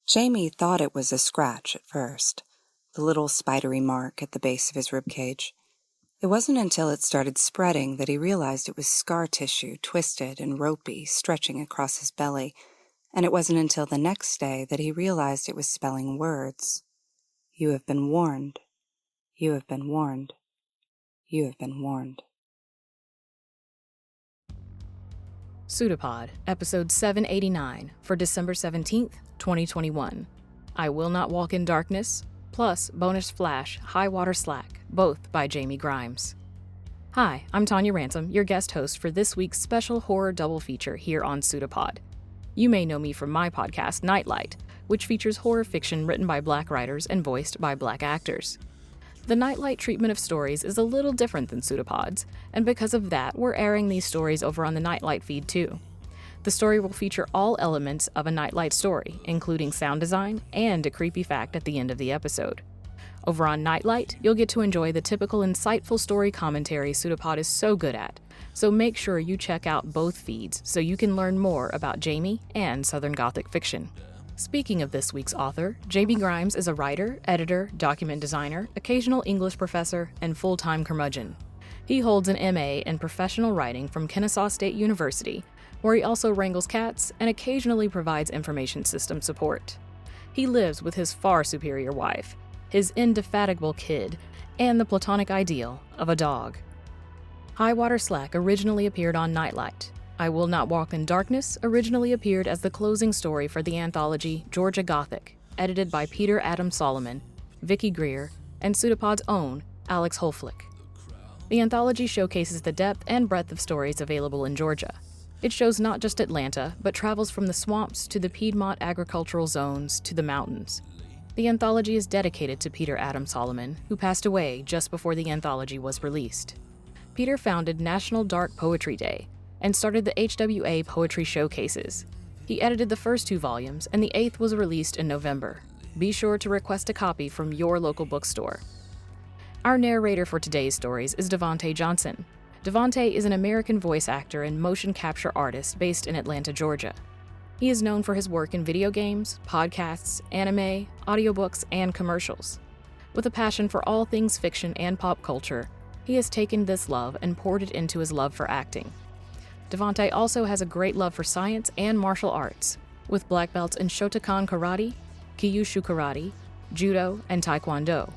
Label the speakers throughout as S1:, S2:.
S1: Jamie thought it was a scratch at first, the little spidery mark at the base of his ribcage. It wasn't until it started spreading that he realized it was scar tissue, twisted and ropey, stretching across his belly, and it wasn't until the next day that he realized it was spelling words. You have been warned. You have been warned. You have been warned.
S2: PseudoPod, episode 789 for December 17th, 2021. I Will Not Walk in Darkness, plus bonus flash, High Water Slack, both by Jamie Grimes. Hi, I'm Tanya Ransom, your guest host for this week's special horror double feature here on PseudoPod. You may know me from my podcast, Nightlight, which features horror fiction written by Black writers and voiced by Black actors. The Nightlight treatment of stories is a little different than PseudoPod's, and because of that, we're airing these stories over on the Nightlight feed too. The story will feature all elements of a Nightlight story, including sound design and a creepy fact at the end of the episode. Over on Nightlight, you'll get to enjoy the typical insightful story commentary PseudoPod is so good at, so make sure you check out both feeds so you can learn more about Jamie and Southern Gothic fiction. Speaking of this week's author, Jamie Grimes is a writer, editor, document designer, occasional English professor, and full-time curmudgeon. He holds an MA in professional writing from Kennesaw State University, where he also wrangles cats and occasionally provides information system support. He lives with his far superior wife, his indefatigable kid, and the platonic ideal of a dog. High Water Slack originally appeared on Nightlight. I Will Not Walk in Darkness originally appeared as the closing story for the anthology Georgia Gothic, edited by Peter Adam Solomon, Vicky Greer, and PseudoPod's own Alex Holflick. The anthology showcases the depth and breadth of stories available in Georgia. It shows not just Atlanta, but travels from the swamps to the Piedmont agricultural zones to the mountains. The anthology is dedicated to Peter Adam Solomon, who passed away just before the anthology was released. Peter founded National Dark Poetry Day, and started the HWA Poetry Showcases. He edited the first 2 volumes, and the 8th was released in November. Be sure to request a copy from your local bookstore. Our narrator for today's stories is Devontae Johnson. Devontae is an American voice actor and motion capture artist based in Atlanta, Georgia. He is known for his work in video games, podcasts, anime, audiobooks, and commercials. With a passion for all things fiction and pop culture, he has taken this love and poured it into his love for acting. Devontae also has a great love for science and martial arts, with black belts in Shotokan Karate, Kyushu Karate, Judo, and Taekwondo.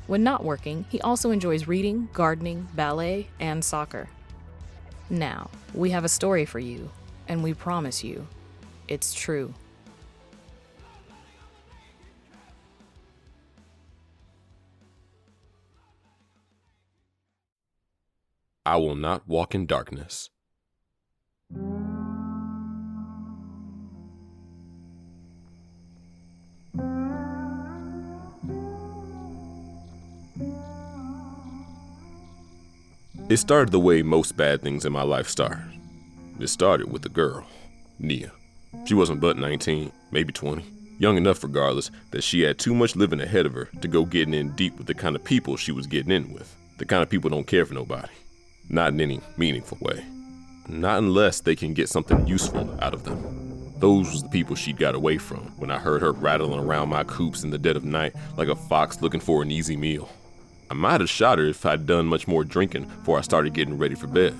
S2: When not working, he also enjoys reading, gardening, ballet, and soccer. Now, we have a story for you, and we promise you, it's true.
S3: I Will Not Walk in Darkness. It started the way most bad things in my life start. It started with a girl, Nia. She wasn't but 19, maybe 20. Young enough regardless that she had too much living ahead of her to go getting in deep with the kind of people she was getting in with. The kind of people don't care for nobody. Not in any meaningful way. Not unless they can get something useful out of them. Those was the people she'd got away from when I heard her rattling around my coops in the dead of night like a fox looking for an easy meal. I might have shot her if I'd done much more drinking before I started getting ready for bed.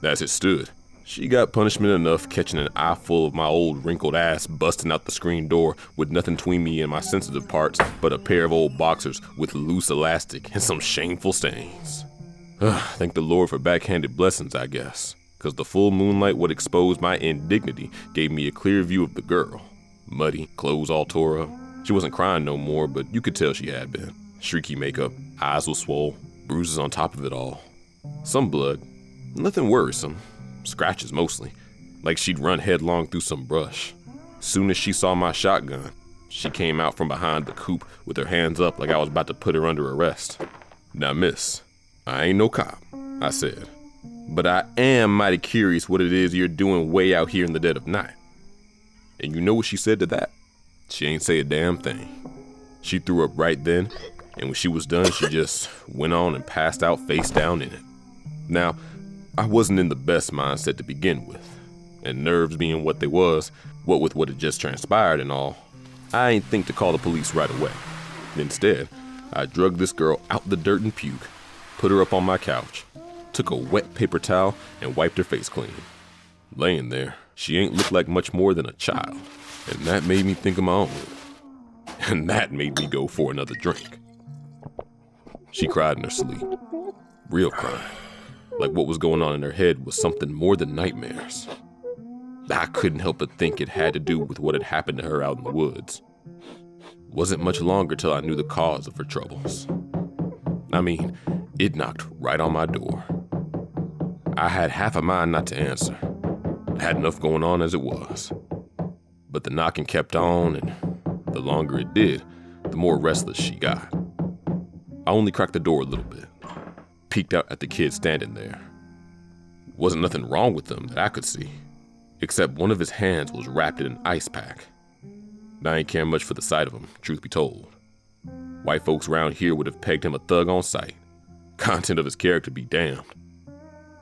S3: As it stood, she got punishment enough catching an eyeful of my old wrinkled ass busting out the screen door with nothing between me and my sensitive parts but a pair of old boxers with loose elastic and some shameful stains. Thank the Lord for backhanded blessings, I guess, because the full moonlight would expose my indignity gave me a clear view of the girl. Muddy, clothes all tore up. She wasn't crying no more, but you could tell she had been. Shrieky makeup, eyes was swole, bruises on top of it all. Some blood, nothing worrisome, scratches mostly, like she'd run headlong through some brush. Soon as she saw my shotgun, she came out from behind the coop with her hands up like I was about to put her under arrest. Now miss, I ain't no cop, I said, but I am mighty curious what it is you're doing way out here in the dead of night. And you know what she said to that? She ain't say a damn thing. She threw up right then, and when she was done, she just went on and passed out face down in it. Now, I wasn't in the best mindset to begin with, and nerves being what they was, what with what had just transpired and all, I ain't think to call the police right away. Instead, I drugged this girl out the dirt and puke, put her up on my couch, took a wet paper towel and wiped her face clean. Laying there, she ain't looked like much more than a child, and that made me think of my own. And that made me go for another drink. She cried in her sleep. Real crying. Like what was going on in her head was something more than nightmares. I couldn't help but think it had to do with what had happened to her out in the woods. Wasn't much longer till I knew the cause of her troubles. I mean, it knocked right on my door. I had half a mind not to answer. I had enough going on as it was. But the knocking kept on, and the longer it did, the more restless she got. I only cracked the door a little bit, peeked out at the kid standing there. Wasn't nothing wrong with him that I could see, except one of his hands was wrapped in an ice pack. I ain't care much for the sight of him, truth be told. White folks around here would have pegged him a thug on sight. Content of his character be damned.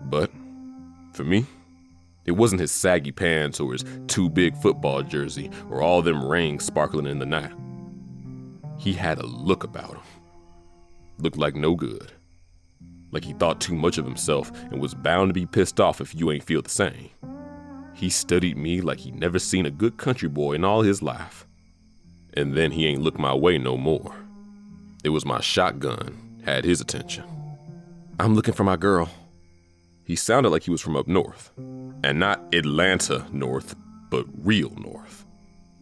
S3: But, for me, it wasn't his saggy pants or his too big football jersey or all them rings sparkling in the night. He had a look about him. Looked like no good. Like he thought too much of himself and was bound to be pissed off if you ain't feel the same. He studied me like he never seen a good country boy in all his life. And then he ain't looked my way no more. It was my shotgun had his attention. "I'm looking for my girl." He sounded like he was from up north. And not Atlanta north, but real north.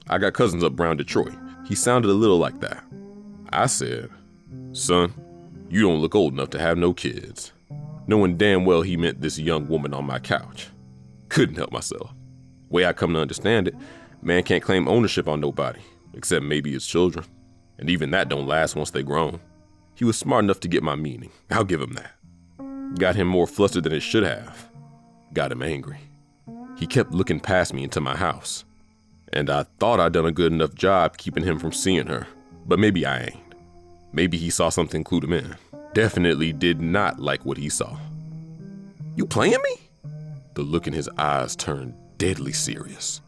S3: I got cousins up around Detroit. He sounded a little like that. I said, "Son, you don't look old enough to have no kids." Knowing damn well he meant this young woman on my couch. Couldn't help myself. Way I come to understand it, man can't claim ownership on nobody, except maybe his children. And even that don't last once they grown. He was smart enough to get my meaning. I'll give him that. Got him more flustered than it should have. Got him angry. He kept looking past me into my house. And I thought I'd done a good enough job keeping him from seeing her. But maybe I ain't. Maybe he saw something clued him in. Definitely did not like what he saw. "You playing me?" The look in his eyes turned deadly serious.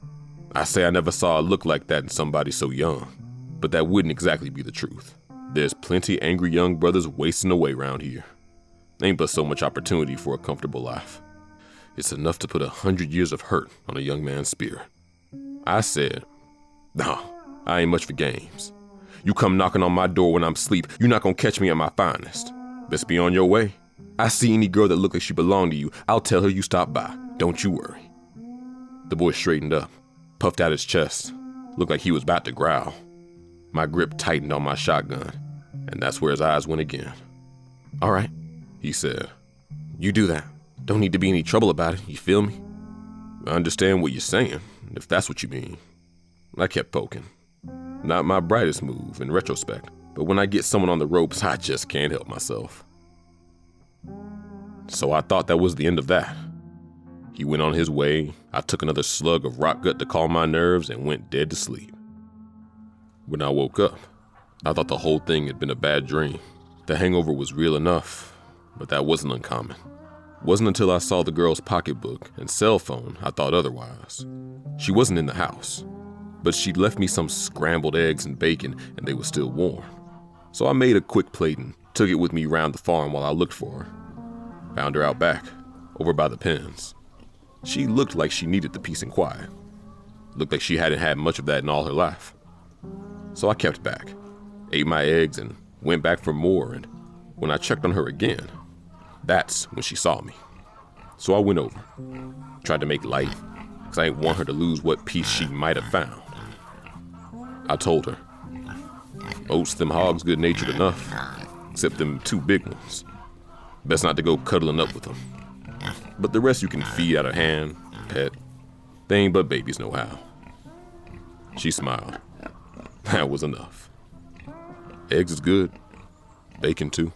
S3: I say I never saw a look like that in somebody so young. But that wouldn't exactly be the truth. There's plenty angry young brothers wasting away around here. Ain't but so much opportunity for a comfortable life. It's enough to put 100 years of hurt on a young man's spirit. I said, "No, I ain't much for games. You come knocking on my door when I'm asleep, you're not gonna catch me at my finest. Best be on your way. I see any girl that look like she belong to you, I'll tell her you stopped by. Don't you worry." The boy straightened up, puffed out his chest, looked like he was about to growl. My grip tightened on my shotgun, and that's where his eyes went again. "All right," he said. "You do that. Don't need to be any trouble about it, you feel me?" "I understand what you're saying, if that's what you mean." I kept poking. Not my brightest move in retrospect, but when I get someone on the ropes, I just can't help myself. So I thought that was the end of that. He went on his way, I took another slug of rock gut to calm my nerves and went dead to sleep. When I woke up, I thought the whole thing had been a bad dream. The hangover was real enough, but that wasn't uncommon. Wasn't until I saw the girl's pocketbook and cell phone I thought otherwise. She wasn't in the house, but she'd left me some scrambled eggs and bacon and they were still warm. So I made a quick plate and took it with me round the farm while I looked for her. Found her out back, over by the pens. She looked like she needed the peace and quiet. Looked like she hadn't had much of that in all her life. So I kept back, ate my eggs and went back for more, and when I checked on her again, that's when she saw me. So I went over, tried to make light, because I didn't want her to lose what piece she might have found. I told her, "Most them hogs good-natured enough, except them two big ones. Best not to go cuddling up with them. But the rest you can feed out of hand, pet. They ain't but babies no how." She smiled. That was enough. "Eggs is good. Bacon too."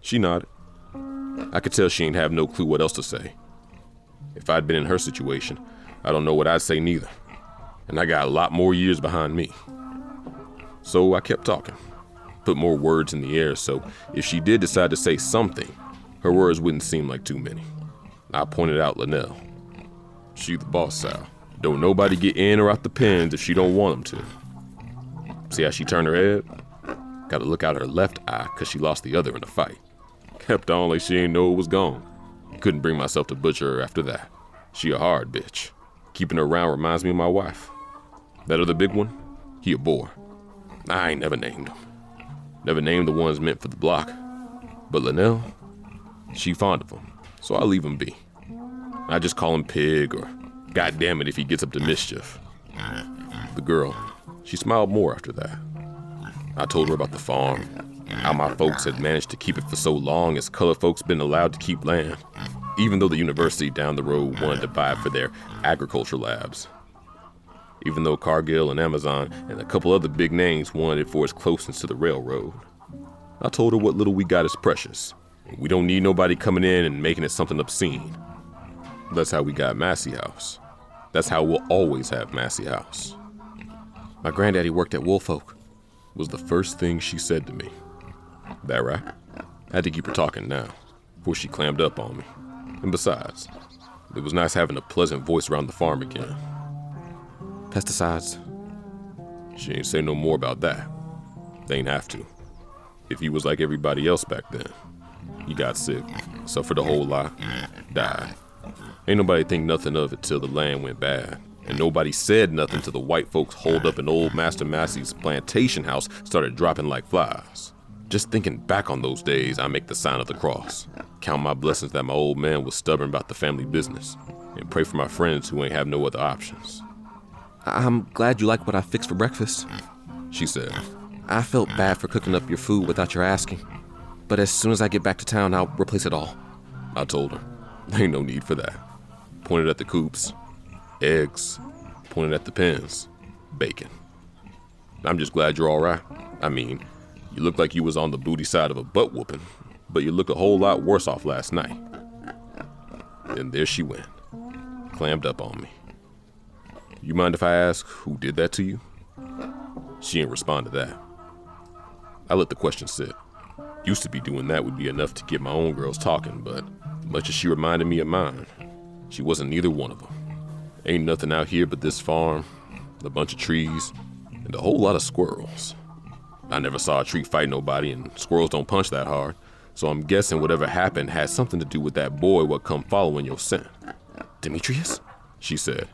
S3: She nodded. I could tell she ain't have no clue what else to say. If I'd been in her situation, I don't know what I'd say neither. And I got a lot more years behind me. So I kept talking. Put more words in the air so if she did decide to say something, her words wouldn't seem like too many. I pointed out Linnell. "She the boss, Sal. Don't nobody get in or out the pens if she don't want them to." See how she turned her head? Gotta look out her left eye cause she lost the other in a fight. Kept on like she ain't know it was gone. Couldn't bring myself to butcher her after that. She a hard bitch. Keeping her around reminds me of my wife. That other big one, he a bore. I ain't never named him. Never named the ones meant for the block. But Linnell, she fond of him, so I leave him be. I just call him Pig or goddamn it if he gets up to mischief. The girl, she smiled more after that. I told her about the farm, how my folks had managed to keep it for so long as colored folks been allowed to keep land, even though the university down the road wanted to buy it for their agriculture labs. Even though Cargill and Amazon and a couple other big names wanted it for its closeness to the railroad. I told her what little we got is precious. We don't need nobody coming in and making it something obscene. That's how we got Massey House. That's how we'll always have Massey House. My granddaddy worked at Woolfolk, was the first thing she said to me. That right? I had to keep her talking now, before she clammed up on me. And besides, it was nice having a pleasant voice around the farm again. Pesticides? She ain't say no more about that. They ain't have to. If he was like everybody else back then, he got sick, suffered a whole lot, died. Ain't nobody think nothing of it till the land went bad. And nobody said nothing till the white folks holed up in old Master Massey's plantation house started dropping like flies. Just thinking back on those days, I make the sign of the cross. Count my blessings that my old man was stubborn about the family business. And pray for my friends who ain't have no other options. I'm glad you like what I fixed for breakfast, she said. I felt bad for cooking up your food without your asking. But as soon as I get back to town, I'll replace it all. I told her. Ain't no need for that. Pointed at the coops. Eggs. Pointed at the pens. Bacon. I'm just glad you're all right. I mean, you look like you was on the booty side of a butt whooping, but you look a whole lot worse off last night. And there she went. Clammed up on me. You mind if I ask who did that to you? She ain't respond to that. I let the question sit. Used to be doing that would be enough to get my own girls talking, but much as she reminded me of mine, she wasn't neither one of them. Ain't nothing out here but this farm, a bunch of trees, and a whole lot of squirrels. I never saw a tree fight nobody, and squirrels don't punch that hard, so I'm guessing whatever happened had something to do with that boy what come following your scent. Demetrius? She said.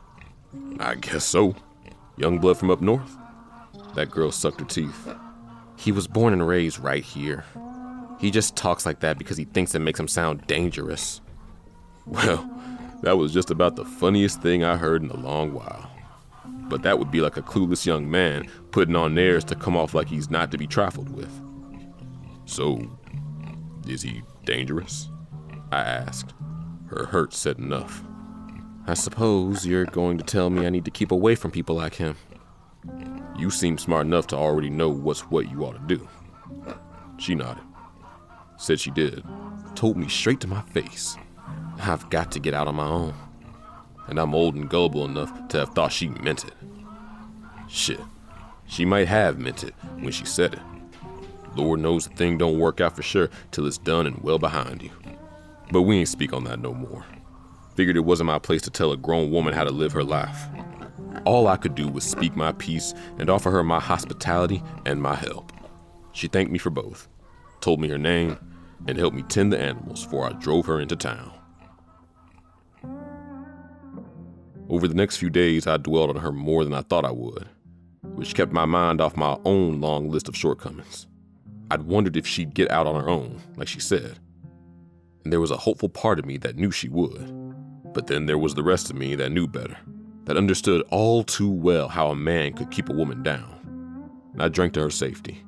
S3: I guess so. Young blood from up north? That girl sucked her teeth. He was born and raised right here. He just talks like that because he thinks it makes him sound dangerous. Well, that was just about the funniest thing I heard in a long while. But that would be like a clueless young man putting on airs to come off like he's not to be trifled with. So, is he dangerous? I asked. Her hurt said enough. I suppose you're going to tell me I need to keep away from people like him. You seem smart enough to already know what's what you ought to do. She nodded. Said she did. Told me straight to my face. I've got to get out on my own. And I'm old and gullible enough to have thought she meant it. Shit. She might have meant it when she said it. Lord knows the thing don't work out for sure till it's done and well behind you. But we ain't speak on that no more. Figured it wasn't my place to tell a grown woman how to live her life. All I could do was speak my piece and offer her my hospitality and my help. She thanked me for both, told me her name, and helped me tend the animals before I drove her into town. Over the next few days, I dwelled on her more than I thought I would, which kept my mind off my own long list of shortcomings. I'd wondered if she'd get out on her own, like she said. And there was a hopeful part of me that knew she would. But then there was the rest of me that knew better, that understood all too well how a man could keep a woman down. And I drank to her safety.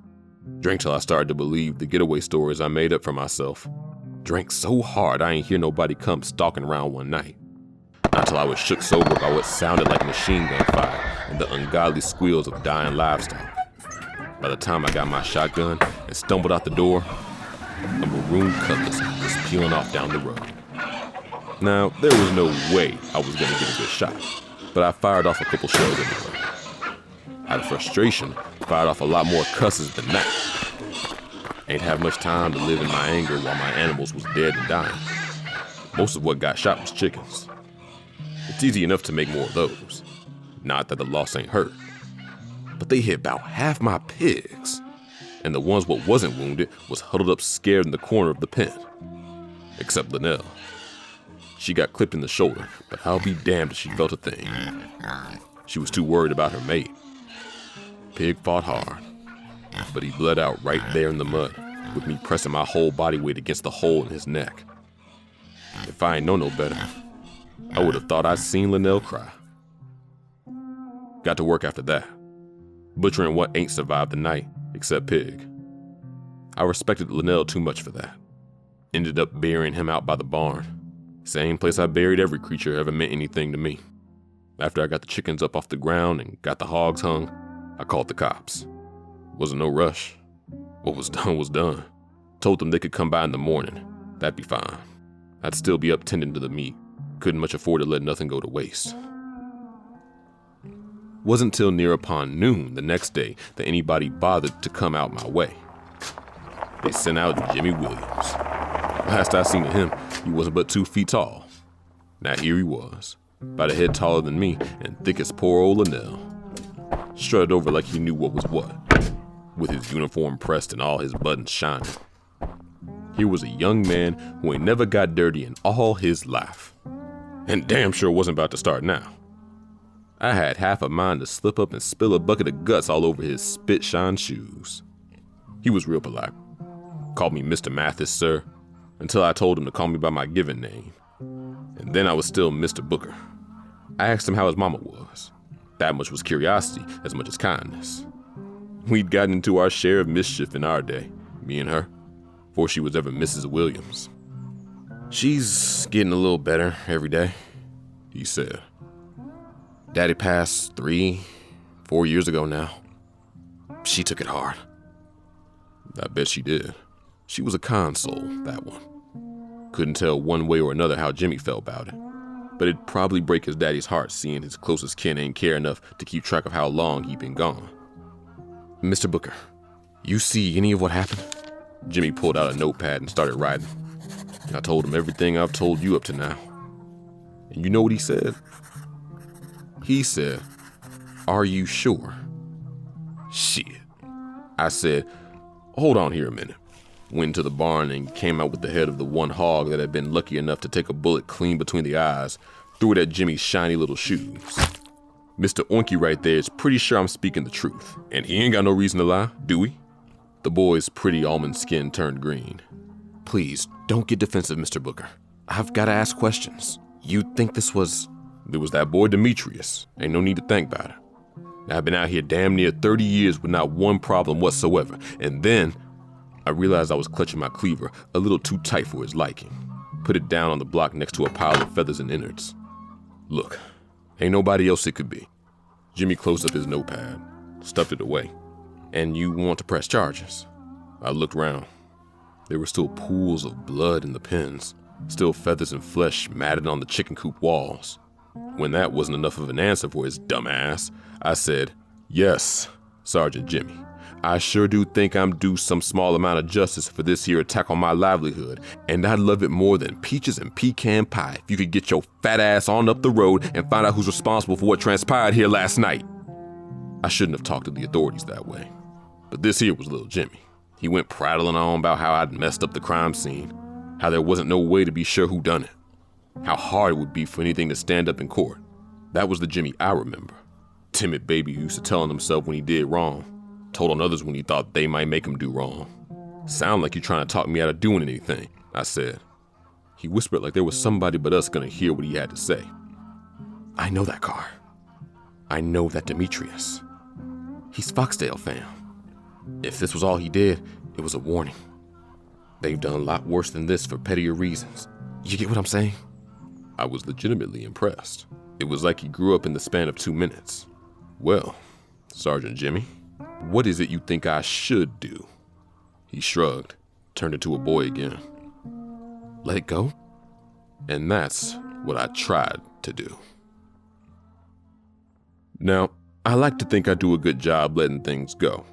S3: Drank till I started to believe the getaway stories I made up for myself. Drank so hard I ain't hear nobody come stalking around one night. Not till I was shook sober by what sounded like machine gun fire and the ungodly squeals of dying livestock. By the time I got my shotgun and stumbled out the door, a maroon cutlass was peeling off down the road. Now, there was no way I was going to get a good shot, but I fired off a couple shells anyway. Out of frustration, fired off a lot more cusses than that. Ain't have much time to live in my anger while my animals was dead and dying. Most of what got shot was chickens. It's easy enough to make more of those. Not that the loss ain't hurt. but they hit about half my pigs. And the ones what wasn't wounded was huddled up scared in the corner of the pen. Except Linnell. She got clipped in the shoulder, but I'll be damned if she felt a thing. She was too worried about her mate. Pig fought hard, but he bled out right there in the mud, with me pressing my whole body weight against the hole in his neck. If I ain't know no better, I would have thought I'd seen Linnell cry. Got to work after that, butchering what ain't survived the night, except Pig. I respected Linnell too much for that. Ended up burying him out by the barn. Same place I buried every creature ever meant anything to me. After I got the chickens up off the ground and got the hogs hung, I called the cops. Wasn't no rush. What was done was done. Told them they could come by in the morning. That'd be fine. I'd still be up tending to the meat. Couldn't much afford to let nothing go to waste. Wasn't till near upon noon the next day that anybody bothered to come out my way. They sent out Jimmy Williams. Last I seen of him, he wasn't but 2 feet tall. Now here he was, about a head taller than me and thick as poor old Linnell. Strutted over like he knew what was what, with his uniform pressed and all his buttons shining. Here was a young man who ain't never got dirty in all his life. And damn sure wasn't about to start now. I had half a mind to slip up and spill a bucket of guts all over his spit-shine shoes. He was real polite. Called me Mr. Mathis, sir, until I told him to call me by my given name. And then I was still Mr. Booker. I asked him how his mama was. That much was curiosity as much as kindness. We'd gotten into our share of mischief in our day, me and her, before she was ever Mrs. Williams. She's getting a little better every day, he said. Daddy passed 3-4 years ago now. She took it hard. I bet she did. She was a console, that one. Couldn't tell one way or another how Jimmy felt about it. But it'd probably break his daddy's heart seeing his closest kin ain't care enough to keep track of how long he'd been gone. Mr. Booker, you see any of what happened? Jimmy pulled out a notepad and started writing. I told him everything I've told you up to now. And you know what he said? He said, "Are you sure?" Shit. I said, "Hold on here a minute." Went to the barn and came out with the head of the one hog that had been lucky enough to take a bullet clean between the eyes, threw it at Jimmy's shiny little shoes. Mr. Oinky right there is pretty sure I'm speaking the truth, and he ain't got no reason to lie, do he? The boy's pretty almond skin turned green. Please, don't get defensive, Mr. Booker. I've got to ask questions. You think this was... There was that boy Demetrius. Ain't no need to think about it. I've been out here damn near 30 years with not one problem whatsoever, and then I realized I was clutching my cleaver a little too tight for his liking. Put it down on the block next to a pile of feathers and innards. Look, ain't nobody else it could be. Jimmy closed up his notepad, stuffed it away. And you want to press charges? I looked round. There were still pools of blood in the pens, still feathers and flesh matted on the chicken coop walls. When that wasn't enough of an answer for his dumb ass, I said, "Yes, Sergeant Jimmy. I sure do think I'm due some small amount of justice for this here attack on my livelihood, and I'd love it more than peaches and pecan pie if you could get your fat ass on up the road and find out who's responsible for what transpired here last night." I shouldn't have talked to the authorities that way, but this here was little Jimmy. He went prattling on about how I'd messed up the crime scene, how there wasn't no way to be sure who done it, how hard it would be for anything to stand up in court. That was the Jimmy I remember. Timid baby who used to tell on himself when he did wrong, told on others when he thought they might make him do wrong. "Sound like you're trying to talk me out of doing anything," I said. He whispered like there was somebody but us gonna hear what he had to say. "I know that car. I know that Demetrius. He's Foxdale fam. If this was all he did, it was a warning. They've done a lot worse than this for pettier reasons. You get what I'm saying?" I was legitimately impressed. It was like he grew up in the span of 2 minutes. "Well, Sergeant Jimmy, what is it you think I should do?" He shrugged, turned into a boy again. "Let it go?" And that's what I tried to do. Now, I like to think I do a good job letting things go.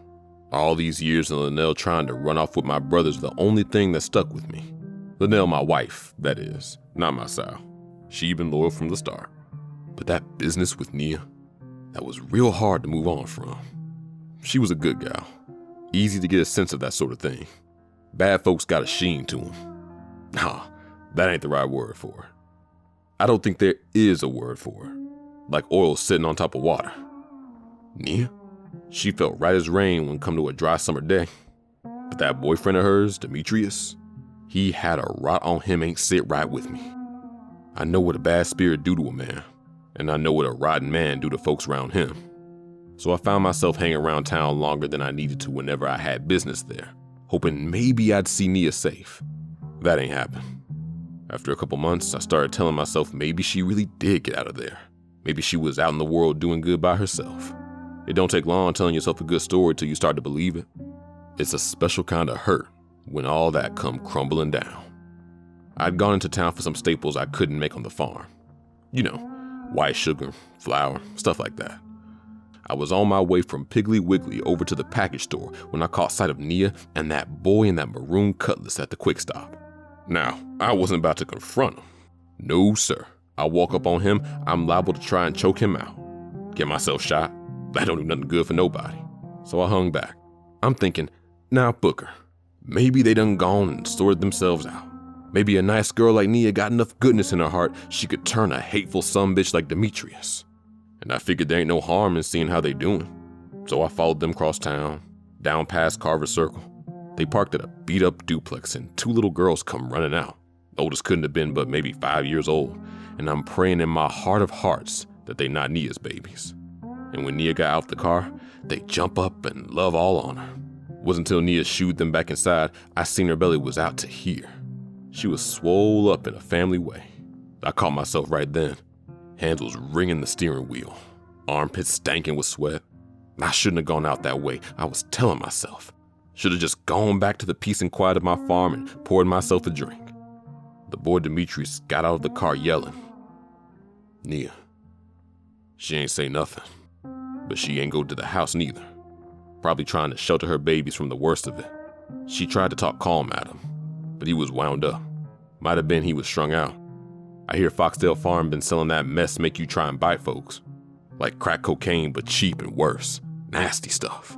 S3: All these years of Linnell trying to run off with my brothers are the only thing that stuck with me. Linnell, my wife, that is, not my sow. She been loyal from the start. But that business with Nia, that was real hard to move on from. She was a good gal. Easy to get a sense of that sort of thing. Bad folks got a sheen to them. Nah, that ain't the right word for her. I don't think there is a word for her. Like oil sitting on top of water. Nia? She felt right as rain when come to a dry summer day. But that boyfriend of hers, Demetrius, he had a rot on him ain't sit right with me. I know what a bad spirit do to a man, and I know what a rotten man do to folks around him. So I found myself hanging around town longer than I needed to whenever I had business there, hoping maybe I'd see Nia safe. That ain't happened. After a couple months, I started telling myself maybe she really did get out of there. Maybe she was out in the world doing good by herself. It don't take long telling yourself a good story till you start to believe it. It's a special kind of hurt when all that come crumbling down. I'd gone into town for some staples I couldn't make on the farm. You know, white sugar, flour, stuff like that. I was on my way from Piggly Wiggly over to the package store when I caught sight of Nia and that boy in that maroon cutlass at the quick stop. Now, I wasn't about to confront him. No, sir. I walk up on him, I'm liable to try and choke him out. Get myself shot. That don't do nothing good for nobody. So I hung back. I'm thinking, now Booker, maybe they done gone and sorted themselves out. Maybe a nice girl like Nia got enough goodness in her heart she could turn a hateful sumbitch like Demetrius. And I figured there ain't no harm in seeing how they doing. So I followed them across town, down past Carver Circle. They parked at a beat-up duplex and two little girls come running out. The oldest couldn't have been but maybe 5 years old. And I'm praying in my heart of hearts that they not Nia's babies. And when Nia got out the car, they jump up and love all on her. It wasn't until Nia shooed them back inside, I seen her belly was out to here. She was swole up in a family way. I caught myself right then. Hands was wringing the steering wheel. Armpits stankin' with sweat. I shouldn't have gone out that way, I was telling myself. Should have just gone back to the peace and quiet of my farm and poured myself a drink. The boy Demetrius got out of the car yelling. Nia. She ain't say nothing. But she ain't go to the house neither. Probably trying to shelter her babies from the worst of it. She tried to talk calm at him, but he was wound up. Might have been he was strung out. I hear Foxdale Farm been selling that mess make you try and bite folks. Like crack cocaine, but cheap and worse. Nasty stuff.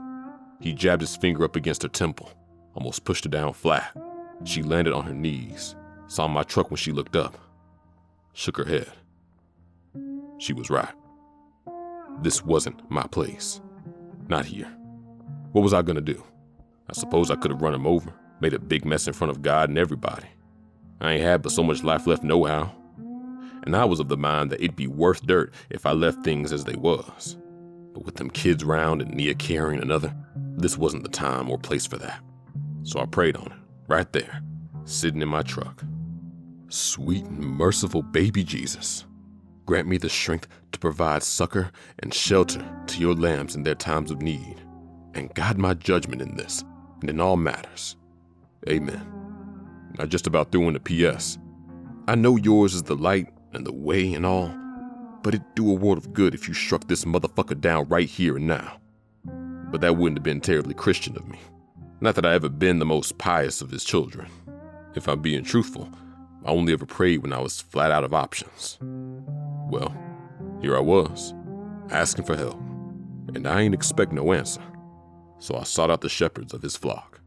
S3: He jabbed his finger up against her temple, almost pushed her down flat. She landed on her knees, saw my truck when she looked up, shook her head. She was right. This wasn't my place. Not here. What was I gonna do? I suppose I could have run him over, made a big mess in front of God and everybody. I ain't had but so much life left nohow. And I was of the mind that it'd be worth dirt if I left things as they was. But with them kids round and Nia carrying another, this wasn't the time or place for that. So I prayed on it, right there, sitting in my truck. Sweet and merciful baby Jesus, grant me the strength to provide succor and shelter to your lambs in their times of need, and guide my judgment in this and in all matters. Amen. I just about threw in the P.S. I know yours is the light and the way and all, but it'd do a world of good if you struck this motherfucker down right here and now. But that wouldn't have been terribly Christian of me. Not that I ever been the most pious of his children. If I'm being truthful, I only ever prayed when I was flat out of options. Well, here I was, asking for help, and I ain't expect no answer. So I sought out the shepherds of his flock.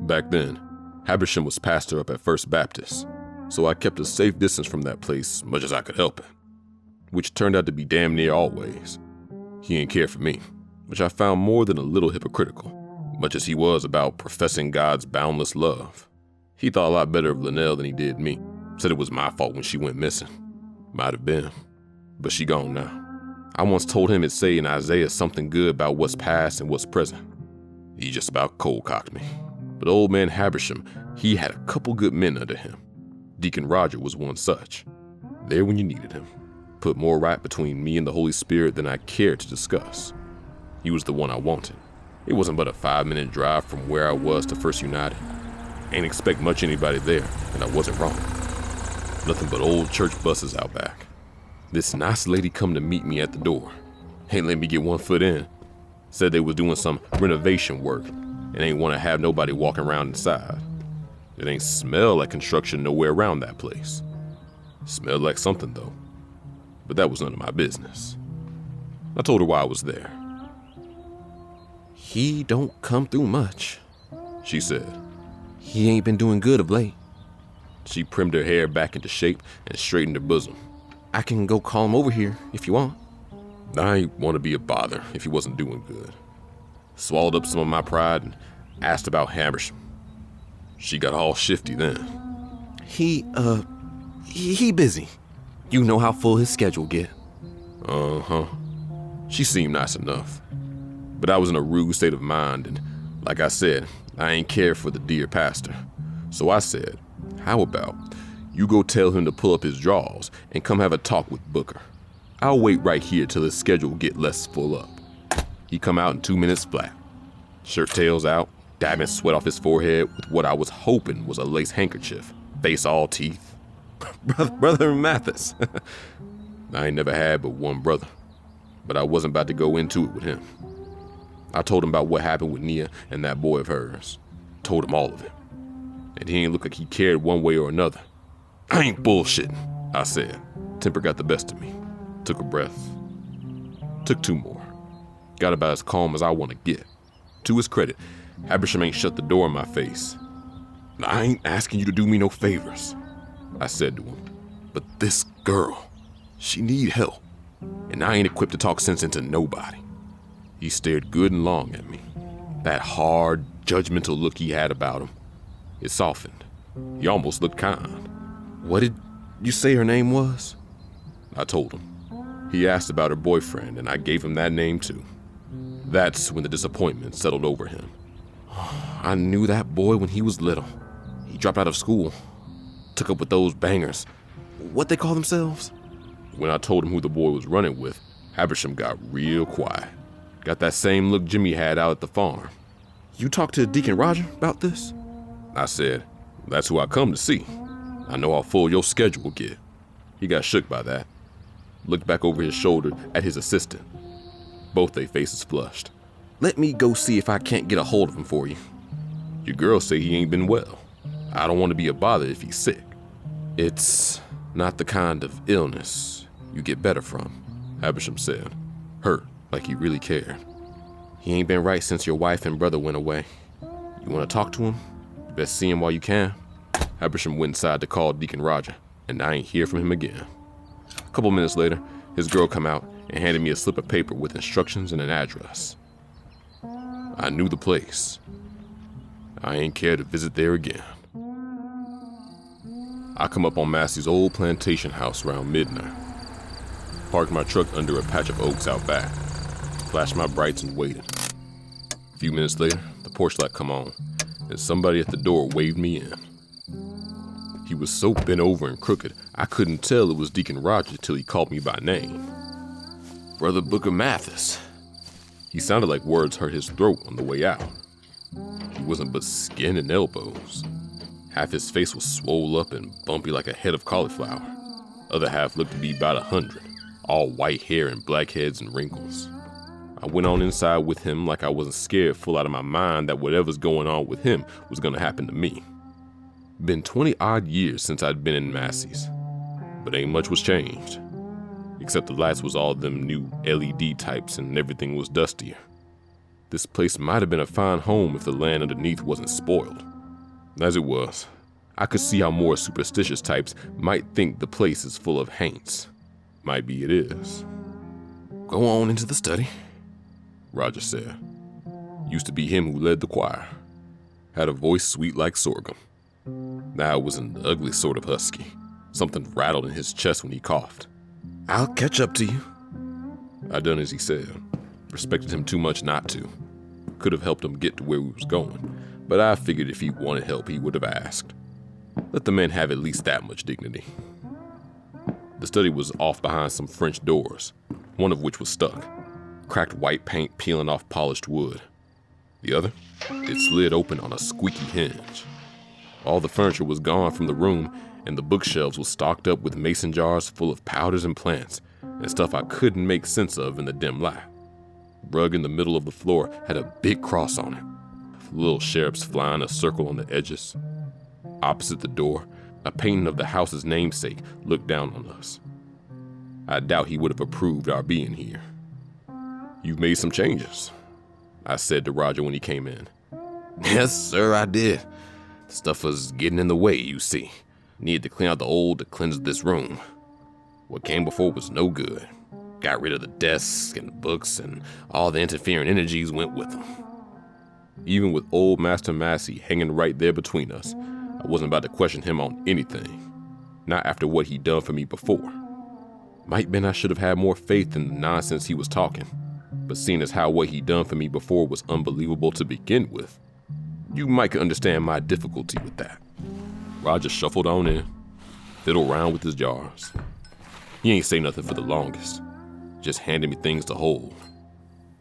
S3: Back then, Habersham was pastor up at First Baptist, so I kept a safe distance from that place much as I could help it, which turned out to be damn near always. He ain't cared for me, which I found more than a little hypocritical, much as he was about professing God's boundless love. He thought a lot better of Linnell than he did me, said it was my fault when she went missing. Might have been, but she gone now. I once told him it say in Isaiah something good about what's past and what's present. He just about cold-cocked me. But old man Habersham, he had a couple good men under him. Deacon Roger was one such. There when you needed him. Put more right between me and the Holy Spirit than I cared to discuss. He was the one I wanted. It wasn't but a 5-minute drive from where I was to First United. Ain't expect much anybody there, and I wasn't wrong. Nothing but old church buses out back. This nice lady come to meet me at the door. Ain't let me get one foot in. Said they was doing some renovation work and ain't want to have nobody walking around inside. It ain't smell like construction nowhere around that place. Smelled like something though. But that was none of my business. I told her why I was there.
S4: He don't come through much,
S3: she said.
S4: He ain't been doing good of late.
S3: She primed her hair back into shape and straightened her bosom.
S4: I can go call him over here if you want.
S3: I ain't want to be a bother if he wasn't doing good. Swallowed up some of my pride and asked about Hamersham. She got all shifty then.
S4: He busy. You know how full his schedule get.
S3: Uh-huh. She seemed nice enough. But I was in a rude state of mind, and like I said, I ain't care for the dear pastor. So I said, how about you go tell him to pull up his drawers and come have a talk with Booker. I'll wait right here till his schedule get less full up. He come out in 2 minutes flat. Shirt tails out, dabbing sweat off his forehead with what I was hoping was a lace handkerchief. Face all teeth. Brother Mathis. I ain't never had but one brother, but I wasn't about to go into it with him. I told him about what happened with Nia and that boy of hers. Told him all of it. And he ain't look like he cared one way or another. I ain't bullshitting, I said. Temper got the best of me. Took a breath. Took 2 more. Got about as calm as I want to get. To his credit, Habersham ain't shut the door in my face. I ain't asking you to do me no favors, I said to him. But this girl, she need help. And I ain't equipped to talk sense into nobody. He stared good and long at me. That hard, judgmental look he had about him. It softened. He almost looked kind.
S4: What did you say her name was?
S3: I told him. He asked about her boyfriend, and I gave him that name too. That's when the disappointment settled over him.
S4: I knew that boy when he was little. He dropped out of school. Took up with those bangers. What they call themselves?
S3: When I told him who the boy was running with, Habersham got real quiet. Got that same look Jimmy had out at the farm.
S4: You talked to Deacon Roger about this?
S3: I said, that's who I come to see. I know how full your schedule will get. He got shook by that. Looked back over his shoulder at his assistant. Both their faces flushed.
S4: Let me go see if I can't get a hold of him for you.
S3: Your girl say he ain't been well. I don't want to be a bother if he's sick.
S4: It's not the kind of illness you get better from,
S3: Habersham said, hurt like he really cared.
S4: He ain't been right since your wife and brother went away. You want to talk to him? You best see him while you can.
S3: Habersham went inside to call Deacon Roger, and I ain't hear from him again. A couple minutes later, his girl come out and handed me a slip of paper with instructions and an address. I knew the place. I ain't care to visit there again. I come up on Massey's old plantation house around midnight. Parked my truck under a patch of oaks out back. Flashed my brights and waited. A few minutes later, the porch light come on, and somebody at the door waved me in. He was so bent over and crooked, I couldn't tell it was Deacon Roger till he called me by name.
S4: Brother Booker Mathis.
S3: He sounded like words hurt his throat on the way out. He wasn't but skin and elbows. Half his face was swole up and bumpy like a head of cauliflower. Other half looked to be about 100, all white hair and blackheads and wrinkles. I went on inside with him like I wasn't scared full out of my mind that whatever's going on with him was gonna happen to me. Been 20 odd years since I'd been in Massey's, but ain't much was changed. Except the lights was all them new LED types and everything was dustier. This place might have been a fine home if the land underneath wasn't spoiled. As it was, I could see how more superstitious types might think the place is full of haints. Might be it is.
S4: Go on into the study,
S3: Roger said. Used to be him who led the choir. Had a voice sweet like sorghum. Now it was an ugly sort of husky. Something rattled in his chest when he coughed.
S4: I'll catch up to you.
S3: I done as he said. Respected him too much not to. Could have helped him get to where we was going, but I figured if he wanted help, he would have asked. Let the man have at least that much dignity. The study was off behind some French doors, one of which was stuck. Cracked white paint peeling off polished wood. The other, it slid open on a squeaky hinge. All the furniture was gone from the room, and the bookshelves was stocked up with mason jars full of powders and plants, and stuff I couldn't make sense of in the dim light. The rug in the middle of the floor had a big cross on it, little cherubs flying a circle on the edges. Opposite the door, a painting of the house's namesake looked down on us. I doubt he would have approved our being here. You've made some changes, I said to Roger when he came in.
S4: Yes, sir, I did. Stuff was getting in the way, you see. Needed to clean out the old to cleanse this room. What came before was no good. Got rid of the desks and books, and all the interfering energies went with them.
S3: Even with old Master Massey hanging right there between us, I wasn't about to question him on anything. Not after what he'd done for me before. Might been I should have had more faith in the nonsense he was talking, but seeing as how what he'd done for me before was unbelievable to begin with, you might could understand my difficulty with that. Roger shuffled on in, fiddled around with his jars. He ain't say nothing for the longest, just handed me things to hold.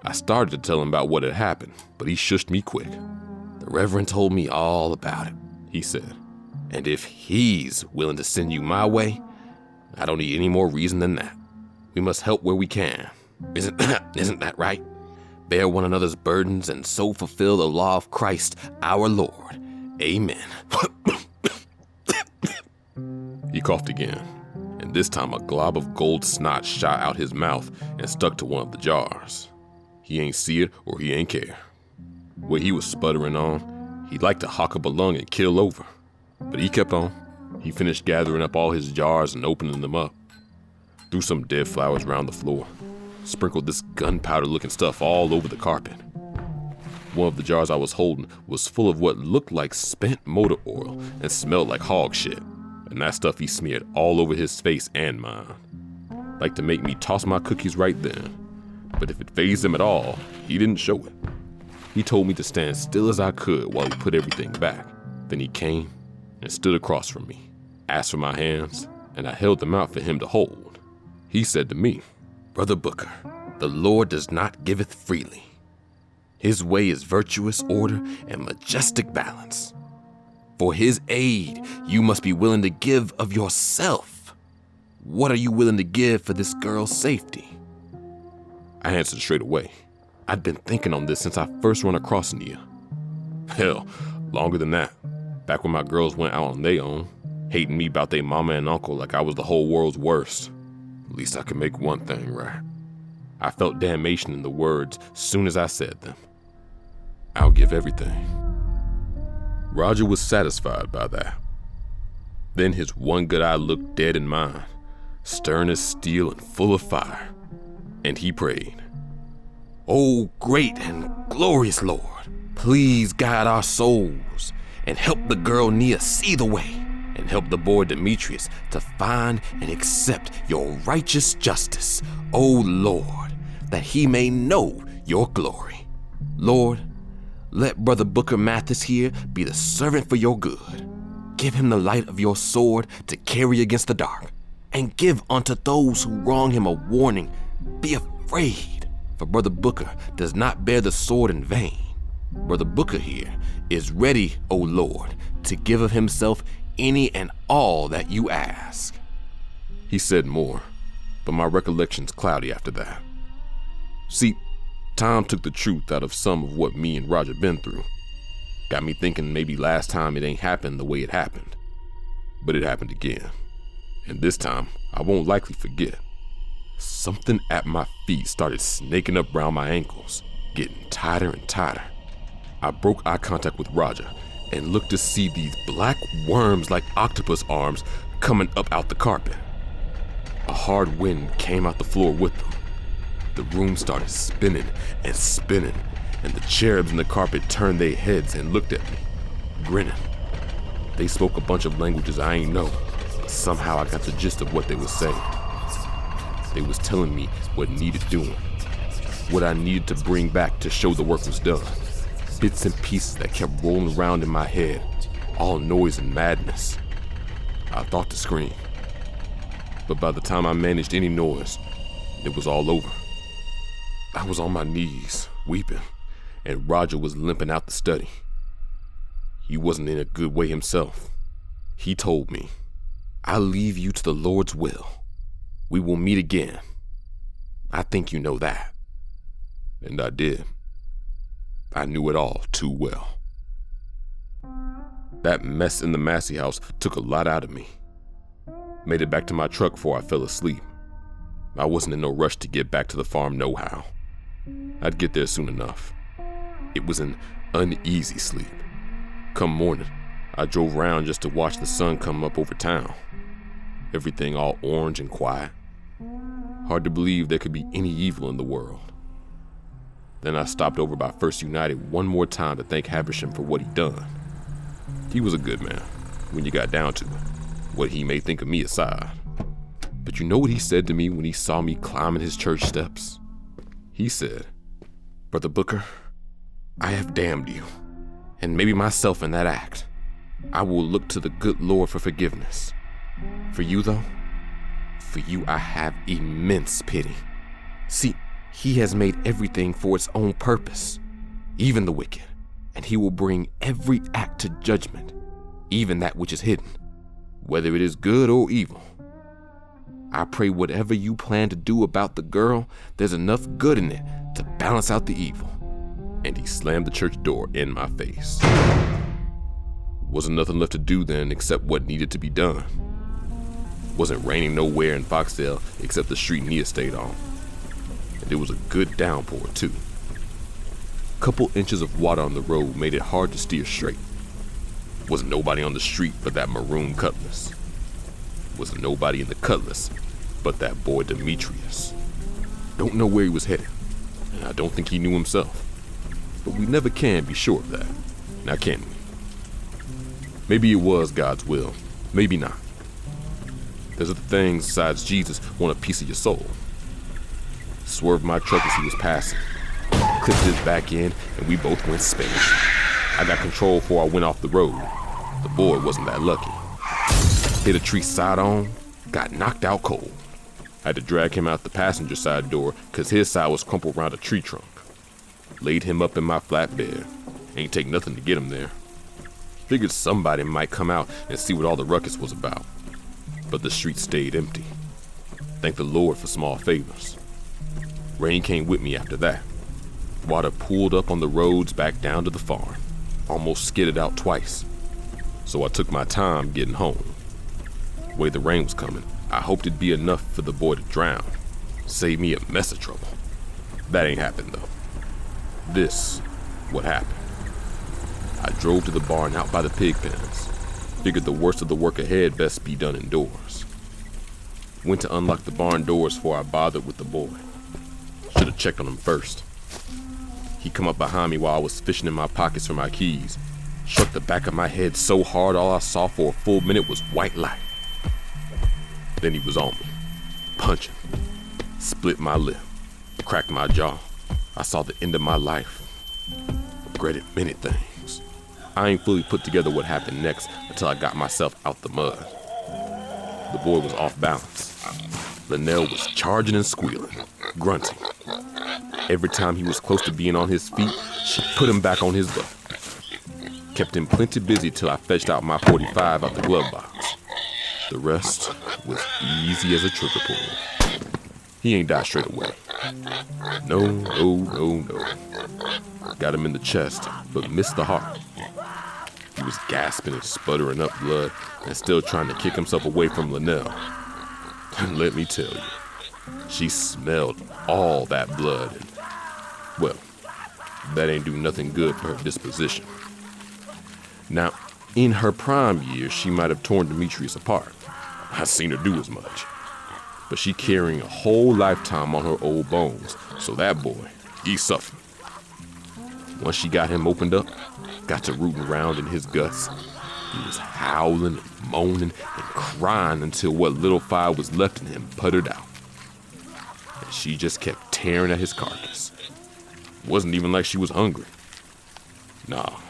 S3: I started to tell him about what had happened, but he shushed me quick.
S4: The Reverend told me all about it,
S3: he said.
S4: And if he's willing to send you my way, I don't need any more reason than that. We must help where we can. Isn't that right? Bear one another's burdens and so fulfill the law of Christ our Lord. Amen.
S3: He coughed again, and this time a glob of gold snot shot out his mouth and stuck to one of the jars. He ain't see it or he ain't care. What he was sputtering on, he'd like to hawk up a lung and kill over. But he kept on. He finished gathering up all his jars and opening them up. Threw some dead flowers around the floor. Sprinkled this gunpowder-looking stuff all over the carpet. One of the jars I was holding was full of what looked like spent motor oil and smelled like hog shit. And that stuff he smeared all over his face and mine. Like to make me toss my cookies right then. But if it fazed him at all, he didn't show it. He told me to stand still as I could while he put everything back. Then he came and stood across from me, asked for my hands, and I held them out for him to hold. He said to me,
S4: Brother Booker, the Lord does not giveth freely. His way is virtuous order and majestic balance. For his aid, you must be willing to give of yourself. What are you willing to give for this girl's safety?
S3: I answered straight away. I'd been thinking on this since I first run across Nia. Hell, longer than that. Back when my girls went out on their own, hating me about their mama and uncle like I was the whole world's worst. At least I could make one thing right. I felt damnation in the words soon as I said them. I'll give everything. Roger was satisfied by that. Then his one good eye looked dead in mine, stern as steel and full of fire, and he prayed.
S4: O great and glorious Lord, please guide our souls and help the girl Nia see the way, and help the boy Demetrius to find and accept your righteous justice, O Lord, that he may know your glory. Lord, let Brother Booker Mathis here be the servant for your good. Give him the light of your sword to carry against the dark, and give unto those who wrong him a warning. Be afraid, for Brother Booker does not bear the sword in vain. Brother Booker here is ready, O Lord, to give of himself any and all that you ask.
S3: He said more, but my recollection's cloudy after that. See, time took the truth out of some of what me and Roger been through. Got me thinking maybe last time it ain't happened the way it happened. But it happened again. And this time, I won't likely forget. Something at my feet started snaking up around my ankles, getting tighter and tighter. I broke eye contact with Roger and looked to see these black worms like octopus arms coming up out the carpet. A hard wind came out the floor with them. The room started spinning and spinning, and the cherubs in the carpet turned their heads and looked at me, grinning. They spoke a bunch of languages I ain't know, but somehow I got the gist of what they was saying. They was telling me what needed doing, what I needed to bring back to show the work was done. Bits and pieces that kept rolling around in my head, all noise and madness. I thought to scream, but by the time I managed any noise, it was all over. I was on my knees, weeping, and Roger was limping out the study. He wasn't in a good way himself. He told me, "I'll leave you to the Lord's will. We will meet again. I think you know that." And I did. I knew it all too well. That mess in the Massey house took a lot out of me. Made it back to my truck before I fell asleep. I wasn't in no rush to get back to the farm nohow. I'd get there soon enough. It was an uneasy sleep. Come morning, I drove around just to watch the sun come up over town. Everything all orange and quiet. Hard to believe there could be any evil in the world. Then I stopped over by First United one more time to thank Havisham for what he'd done. He was a good man, when you got down to it, what he may think of me aside. But you know what he said to me when he saw me climbing his church steps? He said, "Brother Booker, I have damned you, and maybe myself in that act. I will look to the good Lord for forgiveness. For you, though, for you I have immense pity. See, he has made everything for its own purpose, even the wicked, and he will bring every act to judgment, even that which is hidden, whether it is good or evil. I pray whatever you plan to do about the girl, there's enough good in it to balance out the evil." And he slammed the church door in my face. Wasn't nothing left to do then except what needed to be done. Wasn't raining nowhere in Foxdale except the street Nia stayed on. And it was a good downpour too. Couple inches of water on the road made it hard to steer straight. Wasn't nobody on the street but that maroon Cutlass. Wasn't nobody in the Cutlass but that boy Demetrius. Don't know where he was headed, and I don't think he knew himself. But we never can be sure of that, now can we? Maybe it was God's will, maybe not. There's other things besides Jesus want a piece of your soul. Swerved my truck as he was passing, clipped his back end, and we both went spinning. I got control before I went off the road. The boy wasn't that lucky. Hit a tree side on, got knocked out cold. I had to drag him out the passenger side door because his side was crumpled around a tree trunk. Laid him up in my flatbed. Ain't take nothing to get him there. Figured somebody might come out and see what all the ruckus was about. But the street stayed empty. Thank the Lord for small favors. Rain came with me after that. Water pooled up on the roads back down to the farm. Almost skidded out twice. So I took my time getting home. The way the rain was coming, I hoped it'd be enough for the boy to drown. Save me a mess of trouble. That ain't happened though. This, what happened. I drove to the barn out by the pig pens. Figured the worst of the work ahead best be done indoors. Went to unlock the barn doors before I bothered with the boy. Should have checked on him first. He come up behind me while I was fishing in my pockets for my keys. Struck the back of my head so hard all I saw for a full minute was white light. Then he was on me, punching. Split my lip, cracked my jaw. I saw the end of my life. Regretted many things. I ain't fully put together what happened next until I got myself out the mud. The boy was off balance. Linnell was charging and squealing, grunting. Every time he was close to being on his feet, she put him back on his butt. Kept him plenty busy till I fetched out my .45 out the glove box. The rest was easy as a trigger pull. He ain't died straight away. No. Got him in the chest, but missed the heart. He was gasping and sputtering up blood and still trying to kick himself away from Linnell. And let me tell you, she smelled all that blood and, well, that ain't do nothing good for her disposition. Now, in her prime years, she might have torn Demetrius apart. I seen her do as much. But she carrying a whole lifetime on her old bones, so that boy, he suffered. Once she got him opened up, got to rooting around in his guts, he was howling and moaning and crying until what little fire was left in him puttered out. And she just kept tearing at his carcass. It wasn't even like she was hungry. Nah,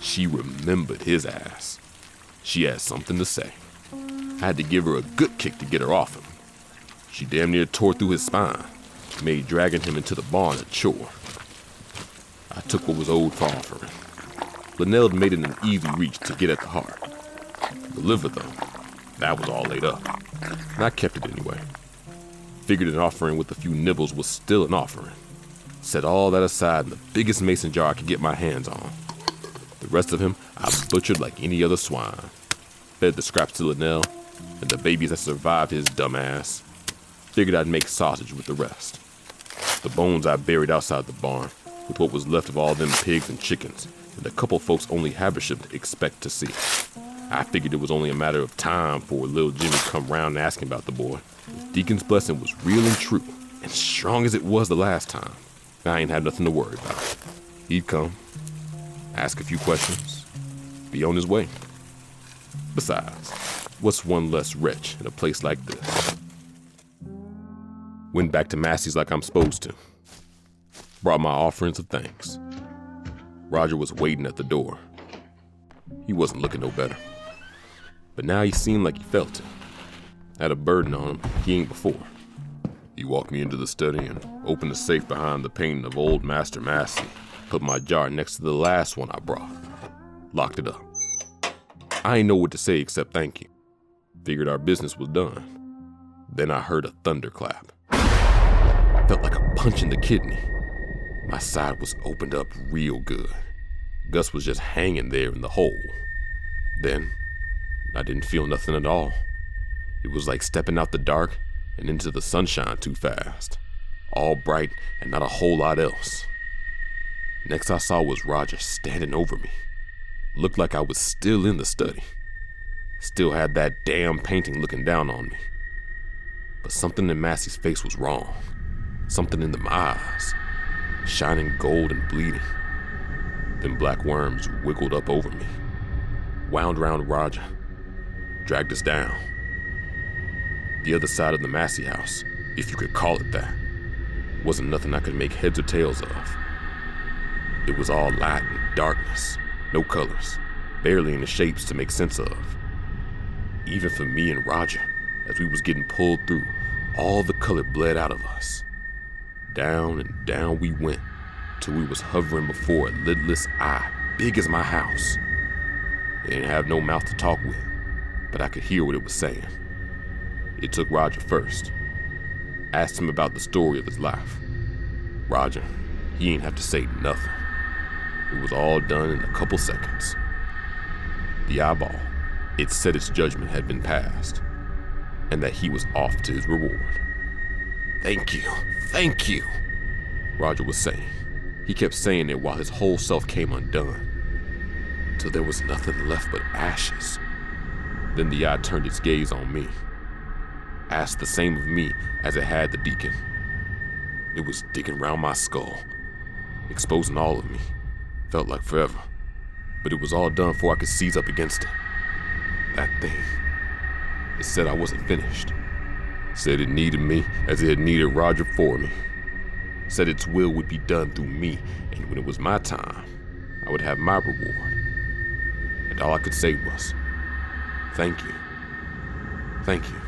S3: she remembered his ass. She had something to say. I had to give her a good kick to get her off him. She damn near tore through his spine, made dragging him into the barn a chore. I took what was owed for offering. Linnell made it an easy reach to get at the heart. The liver, though, that was all laid up. And I kept it anyway. Figured an offering with a few nibbles was still an offering. Set all that aside in the biggest mason jar I could get my hands on. The rest of him I butchered like any other swine. Fed the scraps to Linnell and the babies that survived his dumb ass. Figured I'd make sausage with the rest. The bones I buried outside the barn, with what was left of all them pigs and chickens that a couple folks only Habersham expect to see. I figured it was only a matter of time for little Jimmy come round asking about the boy. If Deacon's blessing was real and true, and strong as it was the last time, I ain't had nothing to worry about. He'd come, ask a few questions, be on his way. Besides, what's one less wretch in a place like this? Went back to Massey's like I'm supposed to. Brought my offerings of thanks. Roger was waiting at the door. He wasn't looking no better. But now he seemed like he felt it. Had a burden on him he ain't before. He walked me into the study and opened the safe behind the painting of old Master Massey. Put my jar next to the last one I brought. Locked it up. I ain't know what to say except thank you. Figured our business was done. Then I heard a thunderclap. Felt like a punch in the kidney. My side was opened up real good. Gus was just hanging there in the hole. Then, I didn't feel nothing at all. It was like stepping out the dark and into the sunshine too fast. All bright and not a whole lot else. Next I saw was Roger standing over me. Looked like I was still in the study. Still had that damn painting looking down on me. But something in Massey's face was wrong. Something in them eyes. Shining gold and bleeding. Them black worms wiggled up over me. Wound round Roger. Dragged us down. The other side of the Massey house, if you could call it that, wasn't nothing I could make heads or tails of. It was all light and darkness. No colors. Barely any shapes to make sense of. Even for me and Roger, as we was getting pulled through, all the color bled out of us. Down and down we went, till we was hovering before a lidless eye, big as my house. It didn't have no mouth to talk with, but I could hear what it was saying. It took Roger first. Asked him about the story of his life. Roger, he ain't have to say nothing. It was all done in a couple seconds. The eyeball, it said its judgment had been passed, and that he was off to his reward. Thank you, Roger was saying. He kept saying it while his whole self came undone, till there was nothing left but ashes. Then the eye turned its gaze on me, asked the same of me as it had the deacon. It was digging round my skull, exposing all of me. Felt like forever, but it was all done before I could seize up against it. That thing, it said I wasn't finished. Said it needed me as it had needed Roger for me. Said its will would be done through me, and when it was my time, I would have my reward. And all I could say was, thank you. Thank you.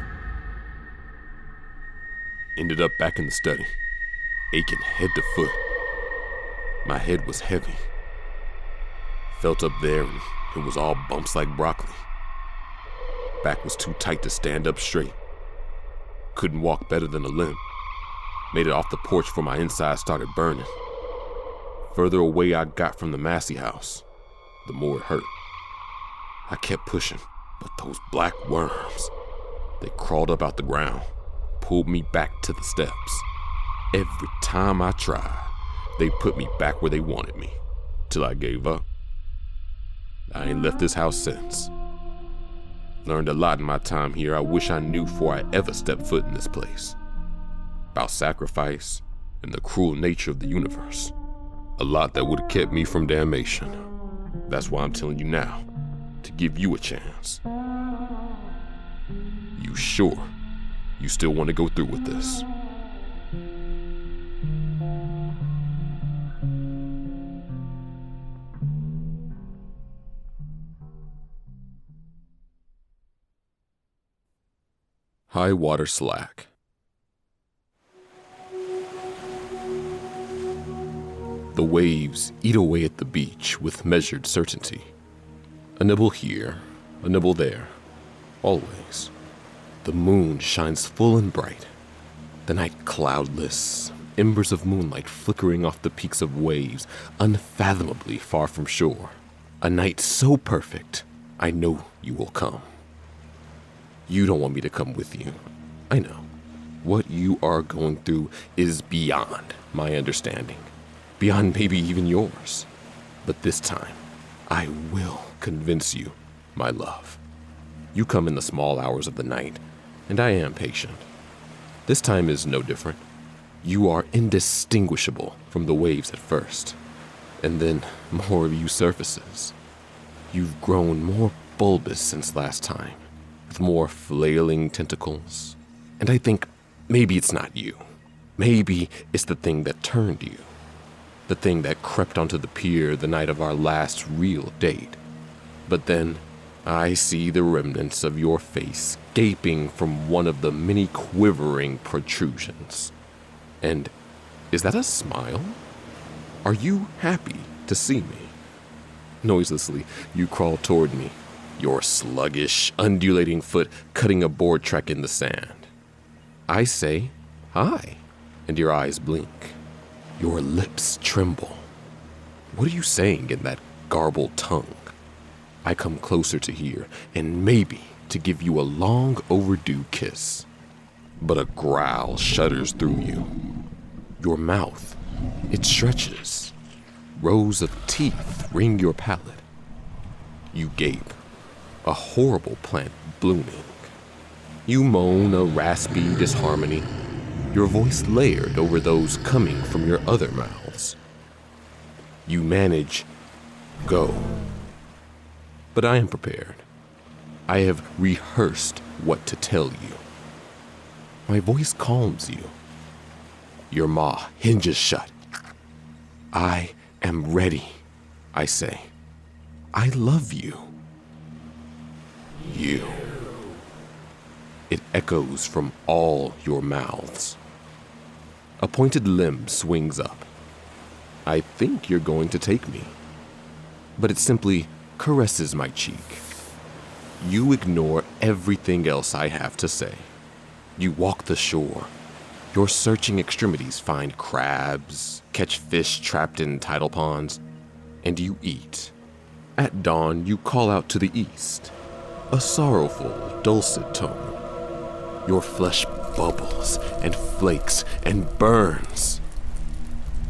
S3: Ended up back in the study, aching head to foot. My head was heavy. Felt up there and it was all bumps like broccoli. Back was too tight to stand up straight. Couldn't walk better than a limp. Made it off the porch before my inside started burning. Further away I got from the Massey house, the more it hurt. I kept pushing, but those black worms, they crawled up out the ground, pulled me back to the steps. Every time I tried, they put me back where they wanted me, till I gave up. I ain't left this house since. Learned a lot in my time here I wish I knew before I ever stepped foot in this place. About sacrifice and the cruel nature of the universe. A lot that would have kept me from damnation. That's why I'm telling you now, to give you a chance. You sure you still want to go through with this? High water slack. The waves eat away at the beach with measured certainty. A nibble here, a nibble there, always. The moon shines full and bright. The night cloudless, embers of moonlight flickering off the peaks of waves, unfathomably far from shore. A night so perfect, I know you will come. You don't want me to come with you. I know. What you are going through is beyond my understanding.
S4: beyond maybe even yours. But this time, I will convince you, my love. You come in the small hours of the night, and I am patient. This time is no different. You are indistinguishable from the waves at first, and then more of you surfaces. You've grown more bulbous since last time, with more flailing tentacles. And I think maybe it's not you. Maybe it's the thing that turned you. The thing that crept onto the pier the night of our last real date. But then, I see the remnants of your face gaping from one of the many quivering protrusions. And is that a smile? Are you happy to see me? Noiselessly, you crawl toward me, your sluggish, undulating foot cutting a board track in the sand. I say, hi, and your eyes blink. Your lips tremble. What are you saying in that garbled tongue? I come closer to hear, and maybe to give you a long overdue kiss. But a growl shudders through you. Your mouth, it stretches. Rows of teeth ring your palate. You gape, a horrible plant blooming. You moan a raspy disharmony, your voice layered over those coming from your other mouths. You manage, go. But I am prepared. I have rehearsed what to tell you. My voice calms you. Your maw hinges shut. I am ready, I say. I love you. You. It echoes from all your mouths. A pointed limb swings up. I think you're going to take me. But it simply caresses my cheek. You ignore everything else I have to say. You walk the shore. Your searching extremities find crabs, catch fish trapped in tidal ponds, and you eat. At dawn, you call out to the east, a sorrowful, dulcet tone. Your flesh bubbles and flakes and burns.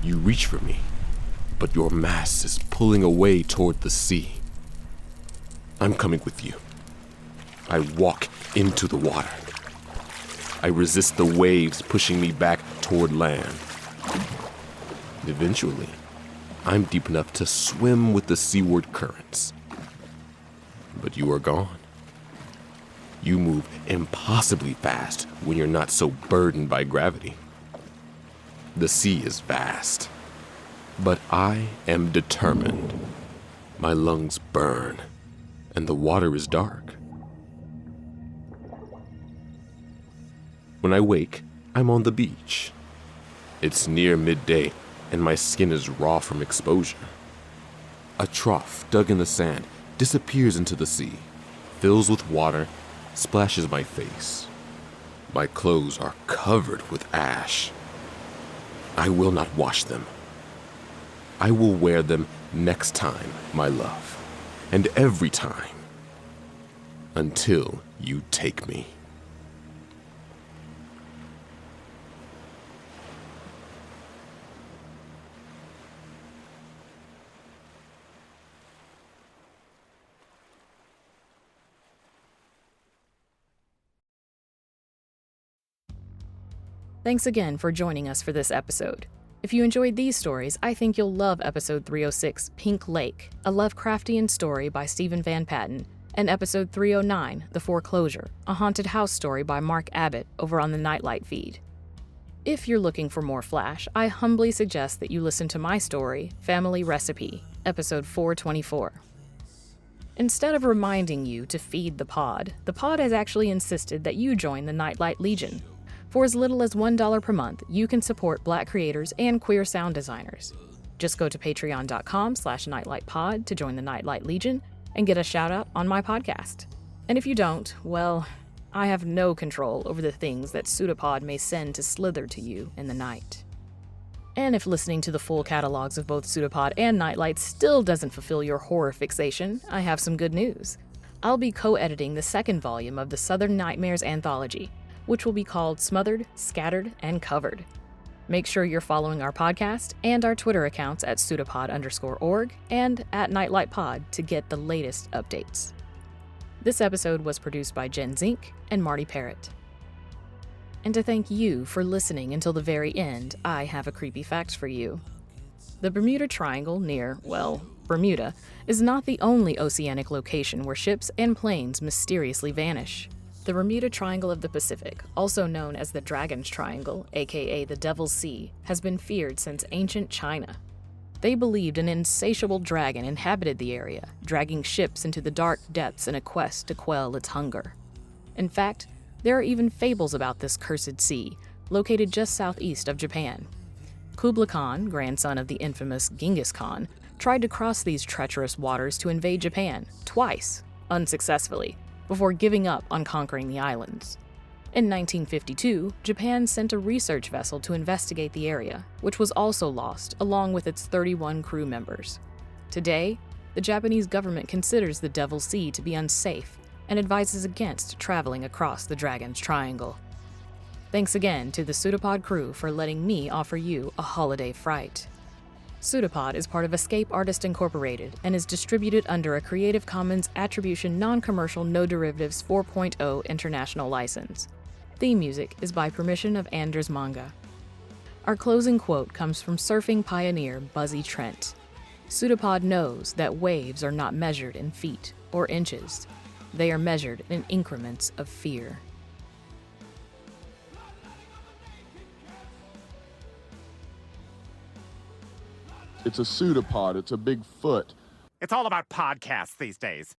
S4: You reach for me, but your mass is pulling away toward the sea. I'm coming with you. I walk into the water. I resist the waves pushing me back toward land. Eventually, I'm deep enough to swim with the seaward currents. But you are gone. You move impossibly fast when you're not so burdened by gravity. The sea is vast, but I am determined. My lungs burn, and the water is dark. When I wake, I'm on the beach. It's near midday, and my skin is raw from exposure. A trough dug in the sand disappears into the sea, fills with water, splashes my face. My clothes are covered with ash. I will not wash them. I will wear them next time, my love, and every time, until you take me.
S2: Thanks again for joining us for this episode. If you enjoyed these stories, I think you'll love episode 306, Pink Lake, a Lovecraftian story by Stephen Van Patten, and episode 309, The Foreclosure, a haunted house story by Mark Abbott over on the Nightlight feed. If you're looking for more Flash, I humbly suggest that you listen to my story, Family Recipe, episode 424. Instead of reminding you to feed the pod has actually insisted that you join the Nightlight Legion. For as little as $1 per month, you can support Black creators and queer sound designers. Just go to patreon.com/nightlightpod to join the Nightlight Legion and get a shout out on my podcast. And if you don't, well, I have no control over the things that PseudoPod may send to slither to you in the night. And if listening to the full catalogs of both PseudoPod and Nightlight still doesn't fulfill your horror fixation, I have some good news. I'll be co-editing the second volume of the Southern Nightmares anthology, which will be called Smothered, Scattered, and Covered. Make sure you're following our podcast and our Twitter accounts at pseudopod_org and at NightlightPod to get the latest updates. This episode was produced by Jen Zink and Marty Parrott. And to thank you for listening until the very end, I have a creepy fact for you. The Bermuda Triangle near, well, Bermuda, is not the only oceanic location where ships and planes mysteriously vanish. The Bermuda Triangle of the Pacific, also known as the Dragon's Triangle, aka the Devil's Sea, has been feared since ancient China. They believed an insatiable dragon inhabited the area, dragging ships into the dark depths in a quest to quell its hunger. In fact, there are even fables about this cursed sea, located just southeast of Japan. Kublai Khan, grandson of the infamous Genghis Khan, tried to cross these treacherous waters to invade Japan, twice, unsuccessfully, before giving up on conquering the islands. In 1952, Japan sent a research vessel to investigate the area, which was also lost, along with its 31 crew members. Today, the Japanese government considers the Devil's Sea to be unsafe and advises against traveling across the Dragon's Triangle. Thanks again to the PseudoPod crew for letting me offer you a holiday fright. PseudoPod is part of Escape Artists Incorporated and is distributed under a Creative Commons Attribution Non-Commercial No Derivatives 4.0 International License. Theme music is by permission of Anders Manga. Our closing quote comes from surfing pioneer Buzzy Trent. PseudoPod knows that waves are not measured in feet or inches. They are measured in increments of fear.
S5: It's a pseudopod. It's a big foot.
S6: It's all about podcasts these days.